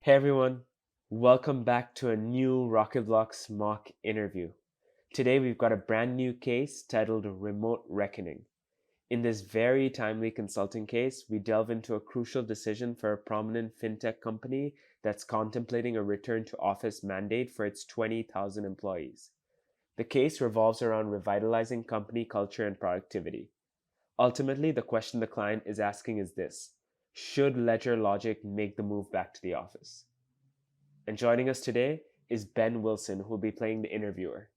Hey everyone, welcome back to a new Rocketblocks mock interview. Today we've got a brand new case titled Remote Reckoning. In this very timely consulting case, we delve into a crucial decision for a prominent fintech company that's contemplating a return to office mandate for its 20,000 employees. The case revolves around revitalizing company culture and productivity. Ultimately, the question the client is asking is this: should LedgerLogic make the move back to the office? And joining us today is Ben Wilson, who will be playing the interviewer.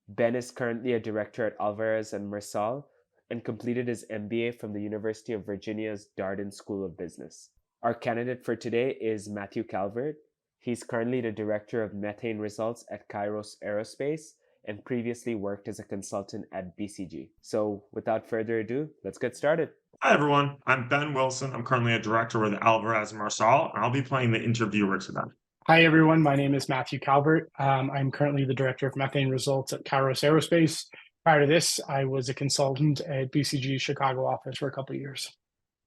Ben is currently a director at Alvarez and Marsal and completed his MBA from the University of Virginia's Darden School of Business. Our candidate for today is Matthew Calvert. He's currently the director of methane results at Kairos Aerospace and previously worked as a consultant at BCG. So without further ado, let's get started. Hi, everyone. I'm Ben Wilson. I'm currently a director with Alvarez and Marsal, and I'll be playing the interviewer today. Hi, everyone. My name is Matthew Calvert. I'm currently the director of methane results at Kairos Aerospace. Prior to this, I was a consultant at BCG Chicago office for a couple of years,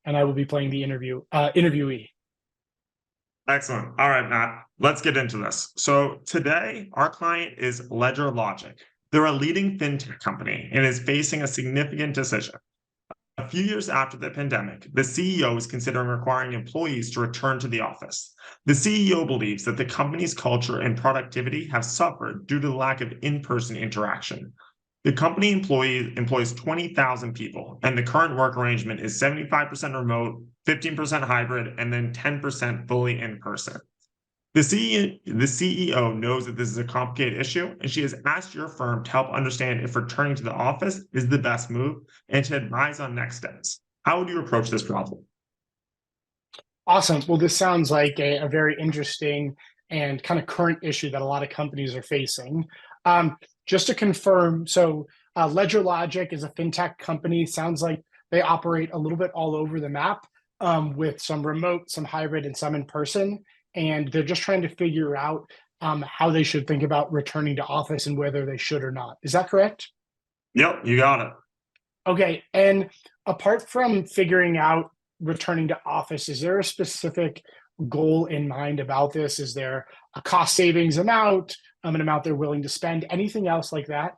and I will be playing the interviewee. Excellent. All right, Matt, let's get into this. So today, our client is LedgerLogic. They're a leading fintech company and is facing a significant decision. A few years after the pandemic, the CEO is considering requiring employees to return to the office. The CEO believes that the company's culture and productivity have suffered due to the lack of in-person interaction. The company employs 20,000 people, and the current work arrangement is 75% remote, 15% hybrid, and then 10% fully in-person. The CEO knows that this is a complicated issue, and she has asked your firm to help understand if returning to the office is the best move and to advise on next steps. How would you approach this problem? Awesome. Well, this sounds like a very interesting and kind of current issue that a lot of companies are facing. Just to confirm, so LedgerLogic is a fintech company. Sounds like they operate a little bit all over the map with some remote, some hybrid, and some in person. And they're just trying to figure out how they should think about returning to office and whether they should or not. Is that correct? Yep, you got it. Okay. And apart from figuring out returning to office, is there a specific goal in mind about this? Is there a cost savings amount, an amount they're willing to spend, anything else like that?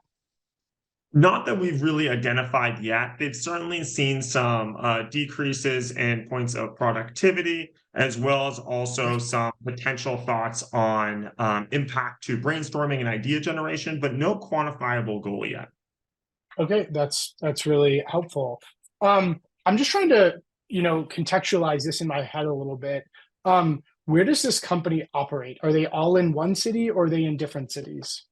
Not that we've really identified yet. They've certainly seen some decreases in points of productivity, as well as also some potential thoughts on impact to brainstorming and idea generation, but no quantifiable goal yet. Okay, that's really helpful. I'm just trying to, contextualize this in my head a little bit. Where does this company operate? Are they all in one city or are they in different cities?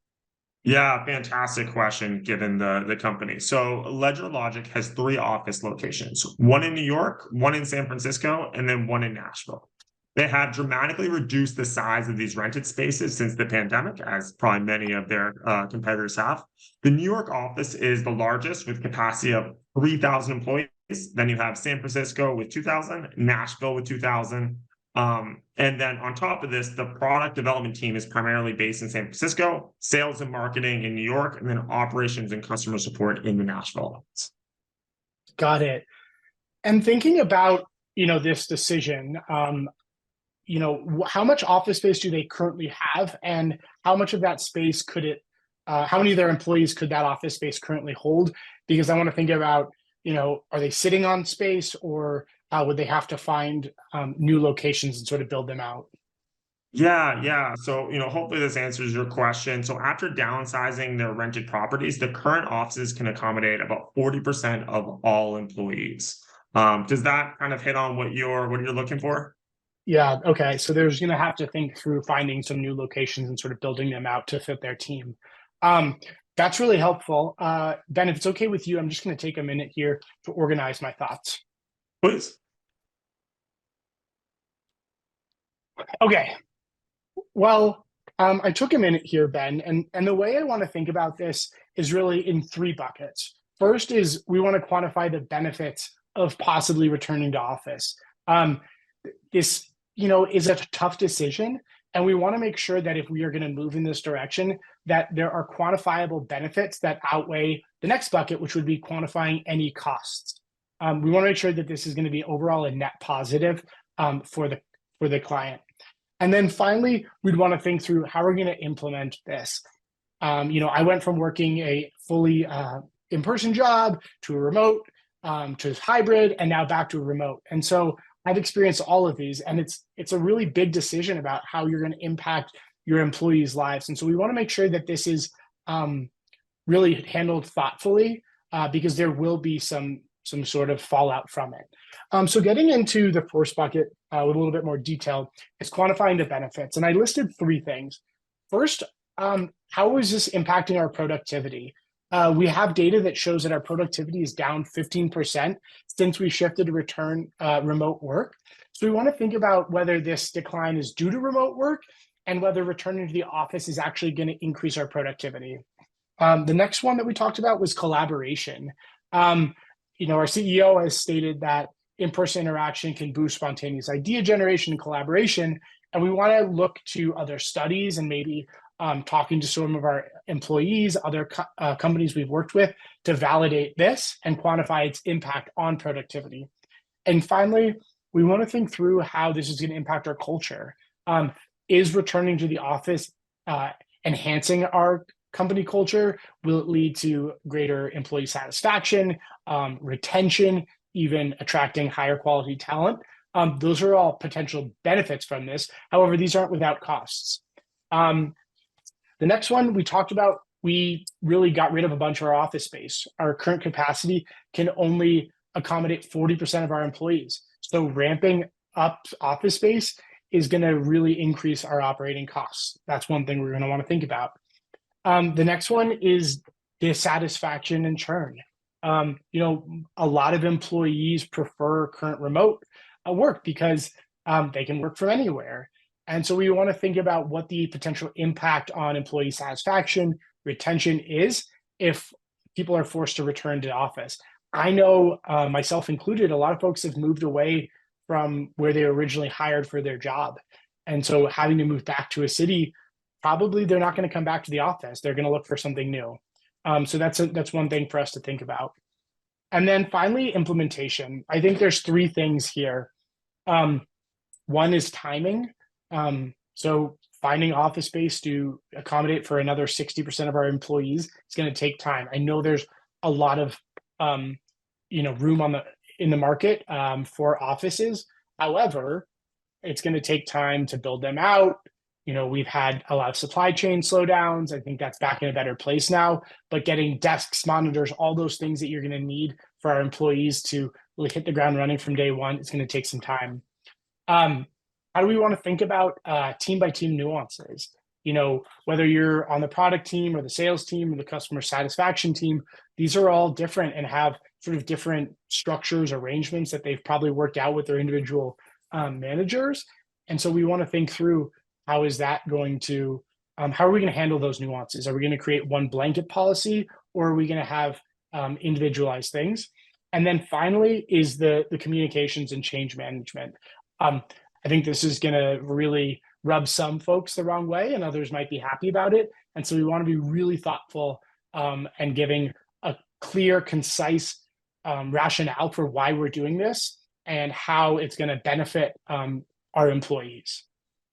Yeah, fantastic question given the company. So LedgerLogic has 3 office locations, one in New York, one in San Francisco, and then one in Nashville. They have dramatically reduced the size of these rented spaces since the pandemic, as probably many of their competitors have. The New York office is the largest with capacity of 3,000 employees. Then you have San Francisco with 2,000, Nashville with 2,000. And then on top of this, the product development team is primarily based in San Francisco, sales and marketing in New York, and then operations and customer support in the Nashville office. Got it. And thinking about, this decision, how much office space do they currently have, and how much of that space how many of their employees could that office space currently hold? Because I want to think about, are they sitting on space, or would they have to find new locations and sort of build them out? Yeah. So, hopefully this answers your question. So after downsizing their rented properties, the current offices can accommodate about 40% of all employees. Does that kind of hit on what you're looking for? Yeah. Okay. So there's going to have to think through finding some new locations and sort of building them out to fit their team. That's really helpful. Ben, if it's okay with you, I'm just going to take a minute here to organize my thoughts. Please. Okay. Well, I took a minute here, Ben, and the way I want to think about this is really in 3 buckets. First is we want to quantify the benefits of possibly returning to office. This, is a tough decision, and we want to make sure that if we are going to move in this direction, that there are quantifiable benefits that outweigh the next bucket, which would be quantifying any costs. We want to make sure that this is going to be overall a net positive for the client. And then finally, we'd want to think through how we're going to implement this. I went from working a fully in-person job to a remote, to hybrid, and now back to a remote. And so I've experienced all of these, and it's a really big decision about how you're going to impact your employees' lives. And so we want to make sure that this is really handled thoughtfully, because there will be some sort of fallout from it. So getting into the first bucket with a little bit more detail is quantifying the benefits. And I listed three things. First, how is this impacting our productivity? We have data that shows that our productivity is down 15% since we shifted to return remote work. So we want to think about whether this decline is due to remote work and whether returning to the office is actually going to increase our productivity. The next one that we talked about was collaboration. Our CEO has stated that in-person interaction can boost spontaneous idea generation and collaboration. And we want to look to other studies and maybe talking to some of our employees, other companies we've worked with to validate this and quantify its impact on productivity. And finally, we want to think through how this is going to impact our culture. Is returning to the office enhancing our company culture? Will it lead to greater employee satisfaction, retention, even attracting higher quality talent? Those are all potential benefits from this. However, these aren't without costs. The next one we talked about, we really got rid of a bunch of our office space. Our current capacity can only accommodate 40% of our employees. So ramping up office space is going to really increase our operating costs. That's one thing we're going to want to think about. The next one is dissatisfaction and churn. A lot of employees prefer current remote work because they can work from anywhere. And so we want to think about what the potential impact on employee satisfaction, retention is if people are forced to return to office. I know, myself included, a lot of folks have moved away from where they were originally hired for their job. And so having to move back to a city, probably they're not going to come back to the office. They're going to look for something new. So that's one thing for us to think about. And then finally, implementation. I think there's three things here. One is timing. So finding office space to accommodate for another 60% of our employees is going to take time. I know there's a lot of room in the market for offices. However, it's going to take time to build them out. We've had a lot of supply chain slowdowns. I think that's back in a better place now. But getting desks, monitors, all those things that you're going to need for our employees to really hit the ground running from day one, it's going to take some time. How do we want to think about team by team nuances? Whether you're on the product team or the sales team or the customer satisfaction team, these are all different and have sort of different structures, arrangements that they've probably worked out with their individual managers. And so we want to think through how is that going to, how are we going to handle those nuances? Are we going to create one blanket policy, or are we going to have individualized things? And then finally is the communications and change management. I think this is going to really rub some folks the wrong way, and others might be happy about it. And so we want to be really thoughtful and giving a clear, concise rationale for why we're doing this and how it's going to benefit our employees.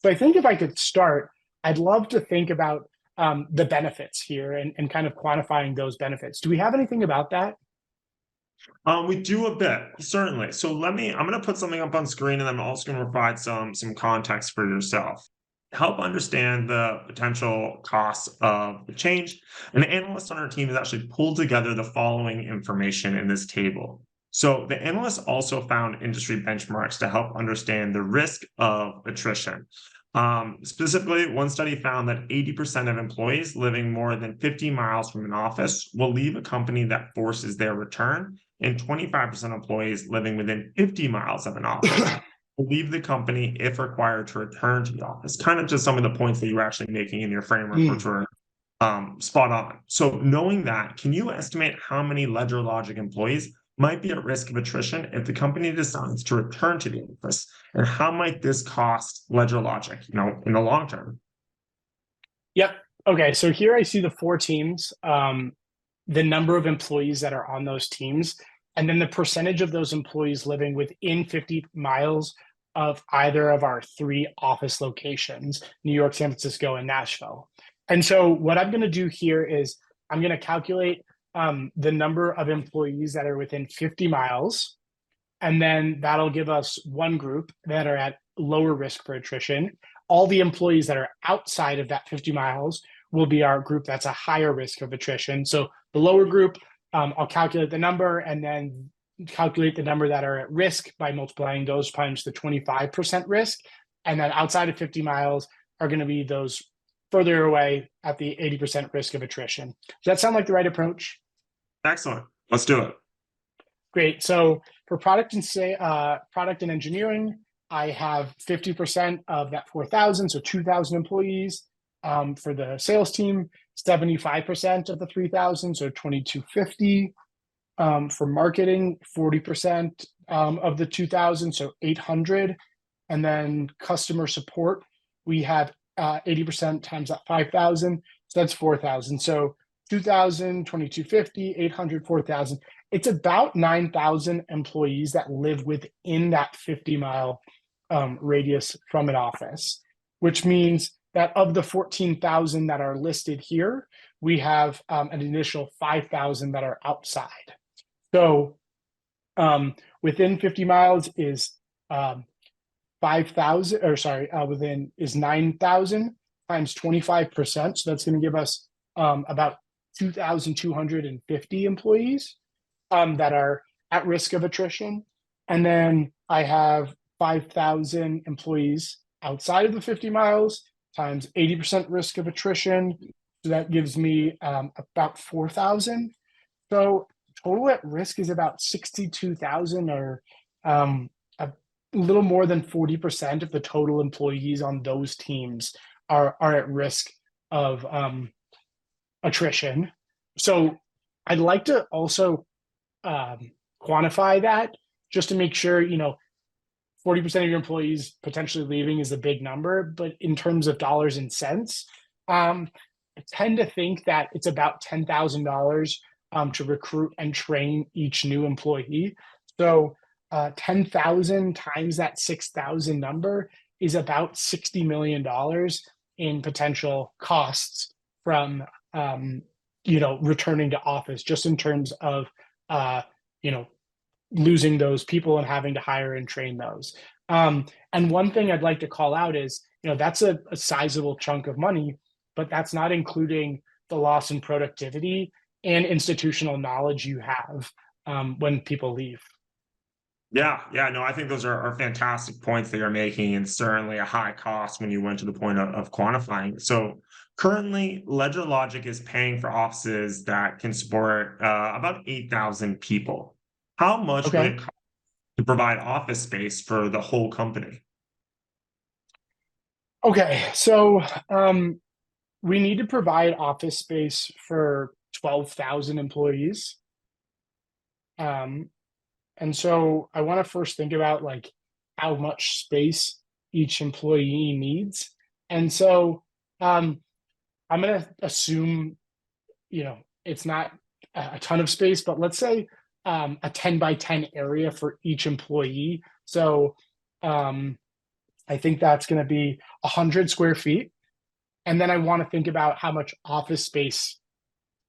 So I think if I could start, I'd love to think about the benefits here and kind of quantifying those benefits. Do we have anything about that? We do a bit, certainly. So I'm going to put something up on screen, and I'm also going to provide some context for yourself. Help understand the potential costs of the change. An analyst on our team has actually pulled together the following information in this table. So the analyst also found industry benchmarks to help understand the risk of attrition. Specifically, one study found that 80% of employees living more than 50 miles from an office will leave a company that forces their return, and 25% of employees living within 50 miles of an office will leave the company if required to return to the office. Kind of just some of the points that you were actually making in your framework, which were spot on. So knowing that, can you estimate how many LedgerLogic employees might be at risk of attrition if the company decides to return to the office? And how might this cost LedgerLogic, in the long term? Yep. Okay. So here I see the four teams, the number of employees that are on those teams, and then the percentage of those employees living within 50 miles of either of our 3 office locations, New York, San Francisco, and Nashville. And so what I'm going to do here is I'm going to calculate the number of employees that are within 50 miles. And then that'll give us one group that are at lower risk for attrition. All the employees that are outside of that 50 miles will be our group that's a higher risk of attrition. So the lower group, I'll calculate the number and then calculate the number that are at risk by multiplying those times the 25% risk. And then outside of 50 miles are going to be those further away at the 80% risk of attrition. Does that sound like the right approach? Excellent. Let's do it. Great. So for product and engineering, I have 50% of that 4,000, so 2,000 employees. For the sales team, 75% of the 3,000, so 2,250. For marketing, 40% of the 2,000, so 800. And then customer support, we have 80% times that 5,000, so that's 4,000. So 2,000, 2,250, 800, 4,000. It's about 9,000 employees that live within that 50-mile radius from an office, which means that of the 14,000 that are listed here, we have an initial 5,000 that are outside. So within 50 miles is 5,000, or sorry, within is 9,000 times 25%. So that's going to give us about 2,250 employees that are at risk of attrition. And then I have 5,000 employees outside of the 50 miles times 80% risk of attrition. So that gives me about 4,000. So total at risk is about 62,000, or a little more than 40% of the total employees on those teams are at risk of attrition. So I'd like to also quantify that just to make sure, 40% of your employees potentially leaving is a big number, but in terms of dollars and cents, I tend to think that it's about $10,000 to recruit and train each new employee. So 10,000 times that 6,000 number is about $60 million in potential costs from returning to office, just in terms of losing those people and having to hire and train those. And one thing I'd like to call out is, that's a sizable chunk of money, but that's not including the loss in productivity and institutional knowledge you have when people leave. Yeah, no, I think those are fantastic points that you're making, and certainly a high cost when you went to the point of quantifying. So currently, LedgerLogic is paying for offices that can support about 8,000 people. How much would it cost to provide office space for the whole company? Okay, so we need to provide office space for 12,000 employees. And so I want to first think about how much space each employee needs. And so I'm going to assume, it's not a ton of space, but let's say a 10 by 10 area for each employee. So I think that's going to be 100 square feet. And then I want to think about how much office space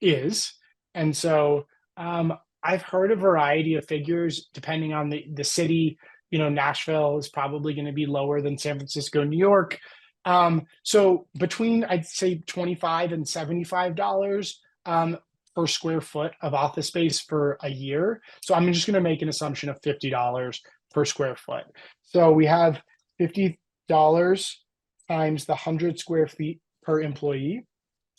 is. And so I've heard a variety of figures depending on the city. Nashville is probably going to be lower than San Francisco, New York. So between, I'd say, $25 and $75 per square foot of office space for a year. So I'm just going to make an assumption of $50 per square foot. So we have $50 times the 100 square feet per employee.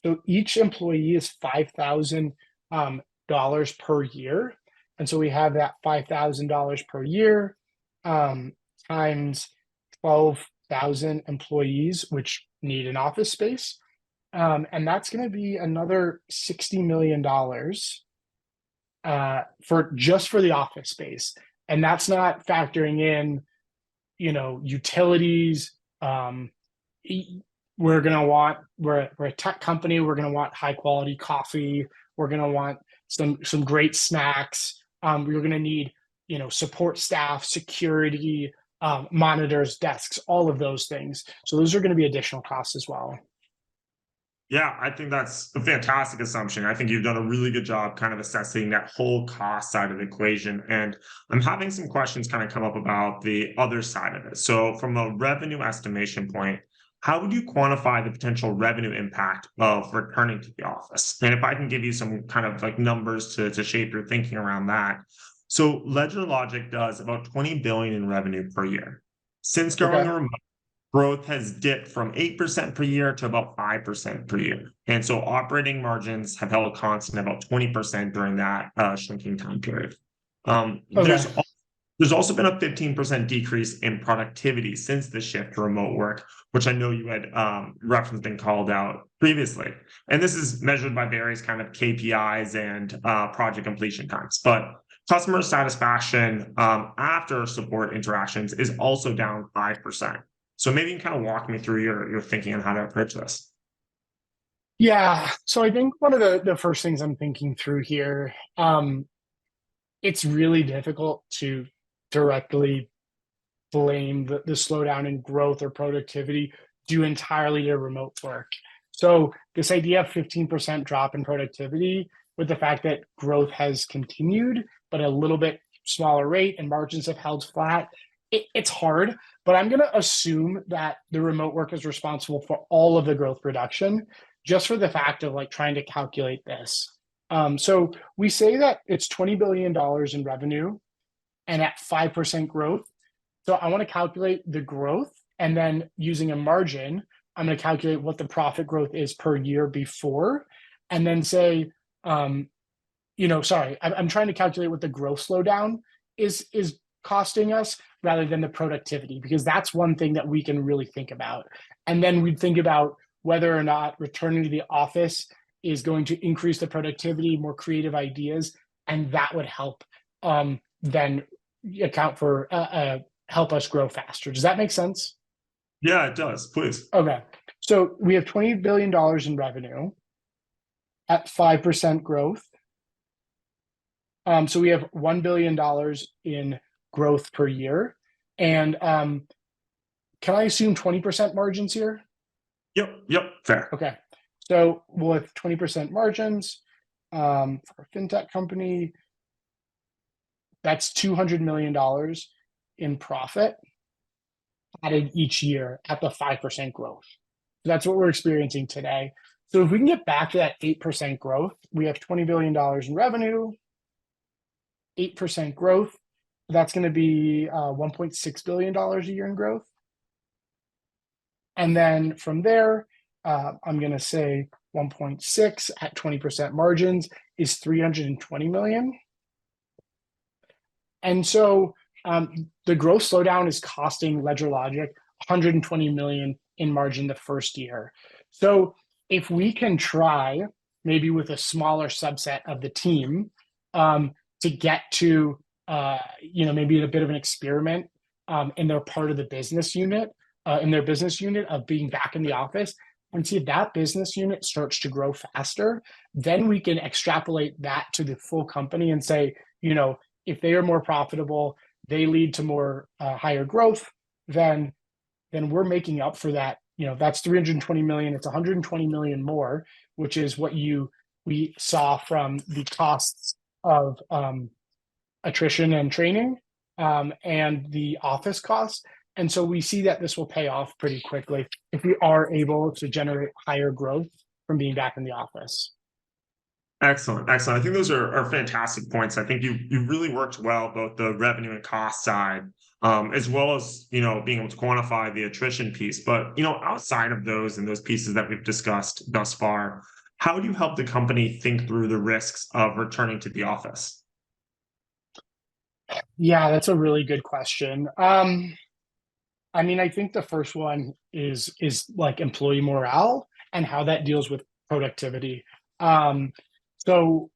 So each employee is $5,000 per year. And so we have that $5,000 per year times 12,000 employees, which need an office space. And that's going to be another $60 million for the office space. And that's not factoring in, utilities. We're a tech company. We're going to want high quality coffee. We're going to want some great snacks. We're going to need, support staff, security, monitors, desks, all of those things. So those are going to be additional costs as well. Yeah, I think that's a fantastic assumption. I think you've done a really good job kind of assessing that whole cost side of the equation. And I'm having some questions kind of come up about the other side of it. So, from a revenue estimation point, how would you quantify the potential revenue impact of returning to the office? And if I can give you some kind of like numbers to shape your thinking around that. So, LedgerLogic does about 20 billion in revenue per year. Since going Okay. remote, growth has dipped from 8% per year to about 5% per year. And so operating margins have held constant about 20% during that shrinking time period. Um, Okay. there's there's also been a 15% decrease in productivity since the shift to remote work, which I know you had referenced and called out previously. And this is measured by various kind of KPIs and project completion times. But customer satisfaction after support interactions is also down 5%. So maybe you can kind of walk me through your thinking on how to approach this. Yeah. So I think one of the first things I'm thinking through here, it's really difficult to directly blame the slowdown in growth or productivity due entirely to remote work. So this idea of 15% drop in productivity with the fact that growth has continued, but a little bit smaller rate and margins have held flat, it's hard, but I'm going to assume that the remote work is responsible for all of the growth reduction just for the fact of like trying to calculate this. So we say that it's $20 billion in revenue and at 5% growth. So I want to calculate the growth, and then using a margin, I'm going to calculate what the profit growth is per year before, and then say, I'm trying to calculate what the growth slowdown is costing us rather than the productivity, because that's one thing that we can really think about. And then we'd think about whether or not returning to the office is going to increase the productivity, more creative ideas, and that would help then account for help us grow faster. Does that make sense? Yeah, it does. Please. Okay. So we have $20 billion in revenue at 5% growth. So we have $1 billion in growth per year. And can I assume 20% margins here? Yep, fair. Okay. So with 20% margins for a fintech company, that's $200 million in profit added each year at the 5% growth. That's what we're experiencing today. So if we can get back to that 8% growth, we have $20 billion in revenue, 8% growth. That's going to be $1.6 billion a year in growth. And then from there, I'm going to say 1.6 at 20% margins is 320 million. And so the growth slowdown is costing LedgerLogic 120 million in margin the first year. So if we can try, maybe with a smaller subset of the team, to get to maybe a bit of an experiment in their part of the business unit, in their business unit of being back in the office, and see if that business unit starts to grow faster, then we can extrapolate that to the full company and say, if they are more profitable, they lead to more higher growth, then we're making up for that. That's 320 million. It's 120 million more, which is what we saw from the costs of attrition and training and the office costs. And so we see that this will pay off pretty quickly if we are able to generate higher growth from being back in the office. Excellent. I think those are fantastic points. I think you really worked well, both the revenue and cost side, as well as, being able to quantify the attrition piece. But, outside of those and those pieces that we've discussed thus far, how do you help the company think through the risks of returning to the office? Yeah, that's a really good question. I think the first one is like employee morale and how that deals with productivity. So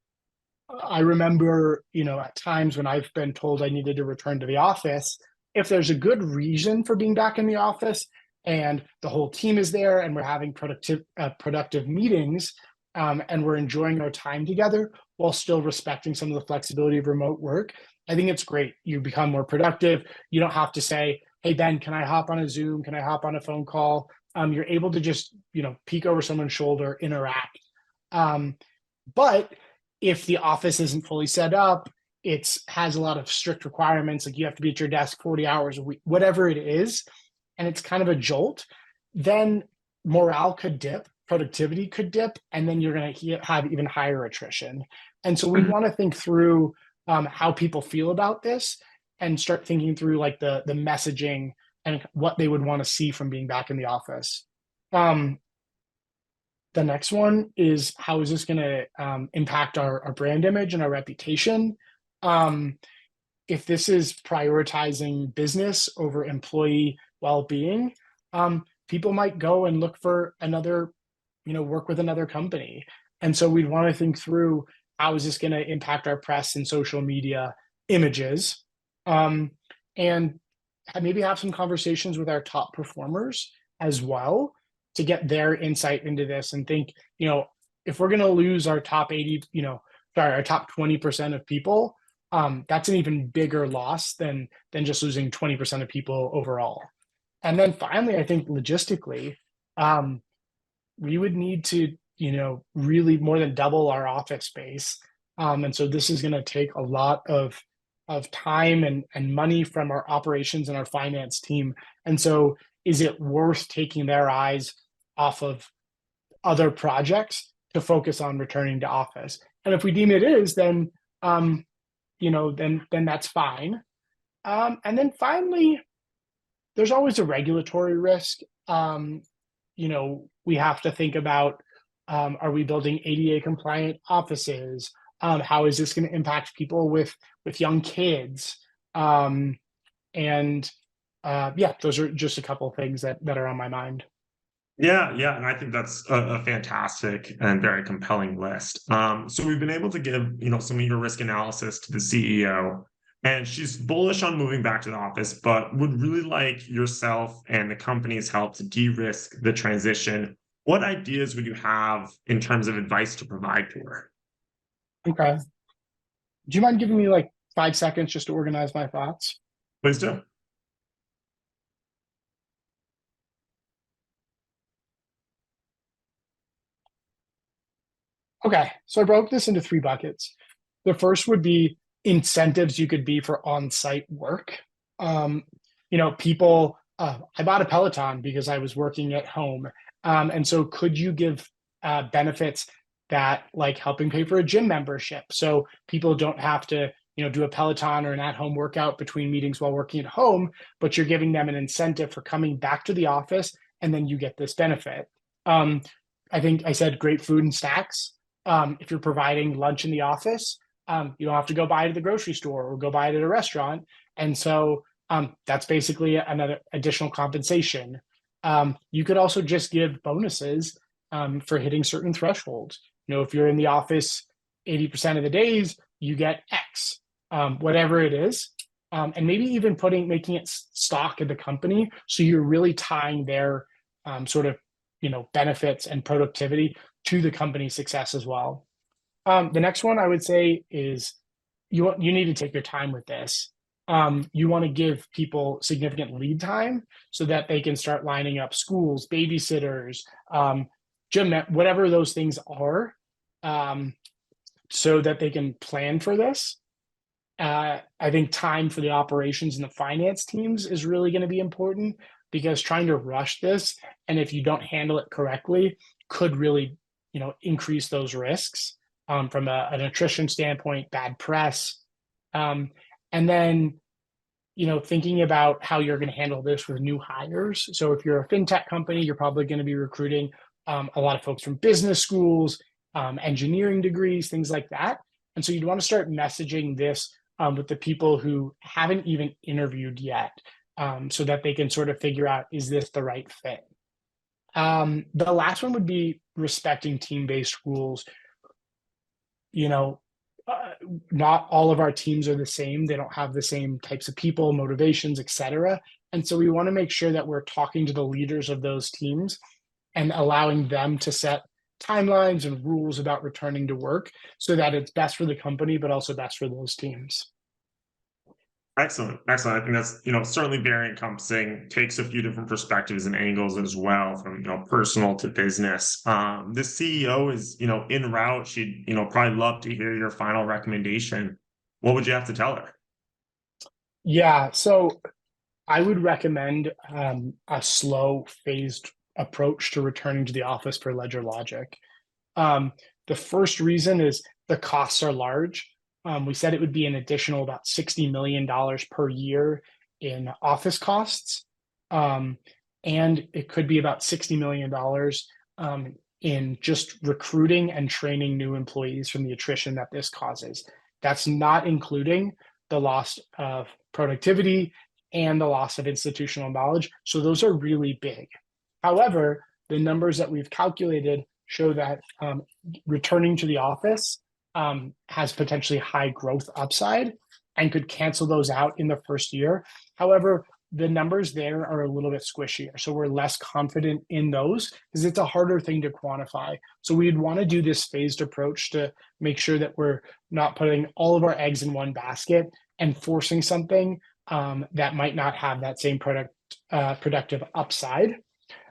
I remember, at times when I've been told I needed to return to the office, if there's a good reason for being back in the office and the whole team is there and we're having productive meetings and we're enjoying our time together while still respecting some of the flexibility of remote work, I think it's great. You become more productive. You don't have to say, hey, Ben, can I hop on a Zoom? Can I hop on a phone call? You're able to just, peek over someone's shoulder, interact. But if the office isn't fully set up, it has a lot of strict requirements, like you have to be at your desk 40 hours a week, whatever it is, and it's kind of a jolt, then morale could dip, productivity could dip, and then you're going to have even higher attrition. And so we want to think through how people feel about this and start thinking through like the messaging and what they would want to see from being back in the office. The next one is, how is this going to impact our brand image and our reputation? If this is prioritizing business over employee well-being, people might go and look for another, work with another company. And so we'd want to think through, how is this going to impact our press and social media images? And maybe have some conversations with our top performers as well to get their insight into this and think, if we're going to lose our top 80, our top 20% of people, that's an even bigger loss than just losing 20% of people overall. And then finally, I think logistically, we would need to, really more than double our office space. And so this is going to take a lot of time and money from our operations and our finance team. And so is it worth taking their eyes off of other projects to focus on returning to office? And if we deem it is, then, then that's fine. And then finally, there's always a regulatory risk. We have to think about, are we building ADA compliant offices? How is this going to impact people with young kids? Those are just a couple of things that are on my mind. Yeah, and I think that's a fantastic and very compelling list. So we've been able to give, some of your risk analysis to the CEO, and she's bullish on moving back to the office, but would really like yourself and the company's help to de-risk the transition. What ideas would you have in terms of advice to provide to her? Okay. Do you mind giving me like 5 seconds just to organize my thoughts? Please do. Okay, so I broke this into 3 buckets. The first would be incentives you could be for on-site work. People, I bought a Peloton because I was working at home. And so could you give benefits that like helping pay for a gym membership, so people don't have to, do a Peloton or an at-home workout between meetings while working at home, but you're giving them an incentive for coming back to the office, and then you get this benefit. I think I said great food and snacks. If you're providing lunch in the office, you don't have to go buy it at the grocery store or go buy it at a restaurant. And so that's basically another additional compensation. You could also just give bonuses for hitting certain thresholds. If you're in the office 80% of the days, you get X, whatever it is. And maybe even making it stock in the company, so you're really tying their sort of benefits and productivity to the company's success as well. The next one I would say is you need to take your time with this. You want to give people significant lead time so that they can start lining up schools, babysitters, gym, whatever those things are, so that they can plan for this. I think time for the operations and the finance teams is really going to be important, because trying to rush this, and if you don't handle it correctly, could really, increase those risks from an attrition standpoint, bad press. And then, thinking about how you're going to handle this with new hires. So if you're a fintech company, you're probably going to be recruiting a lot of folks from business schools, engineering degrees, things like that. And so you'd want to start messaging this with the people who haven't even interviewed yet, so that they can sort of figure out, is this the right fit? The last one would be respecting team-based rules. Not all of our teams are the same. They don't have the same types of people, motivations, etc. And so we want to make sure that we're talking to the leaders of those teams and allowing them to set timelines and rules about returning to work, so that it's best for the company, but also best for those teams. Excellent. Excellent. I think that's, certainly very encompassing, takes a few different perspectives and angles as well, from, personal to business. The CEO is, en route. She'd, probably love to hear your final recommendation. What would you have to tell her? Yeah, so I would recommend a slow, phased approach to returning to the office for LedgerLogic. The first reason is the costs are large. We said it would be an additional about $60 million per year in office costs. And it could be about $60 million in just recruiting and training new employees from the attrition that this causes. That's not including the loss of productivity and the loss of institutional knowledge. So those are really big. However, the numbers that we've calculated show that returning to the office has potentially high growth upside and could cancel those out in the first year. However, the numbers there are a little bit squishier. So we're less confident in those because it's a harder thing to quantify. So we'd want to do this phased approach to make sure that we're not putting all of our eggs in one basket and forcing something that might not have that same productive upside.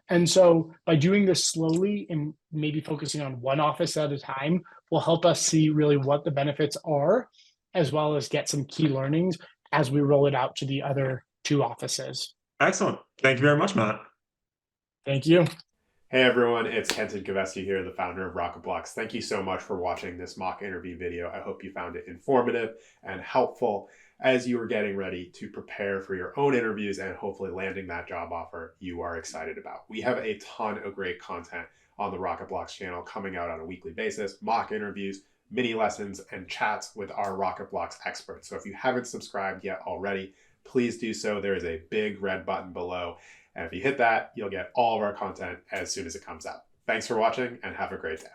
And so by doing this slowly and maybe focusing on one office at a time will help us see really what the benefits are, as well as get some key learnings as we roll it out to the other 2 offices. Excellent. Thank you very much, Matt. Thank you. Hey everyone, it's Kenton Kavesky here, the founder of Rocketblocks. Thank you so much for watching this mock interview video. I hope you found it informative and helpful as you are getting ready to prepare for your own interviews and hopefully landing that job offer you are excited about. We have a ton of great content on the Rocketblocks channel coming out on a weekly basis, mock interviews, mini lessons, and chats with our Rocketblocks experts. So if you haven't subscribed yet already, please do so. There is a big red button below. And if you hit that, you'll get all of our content as soon as it comes out. Thanks for watching and have a great day.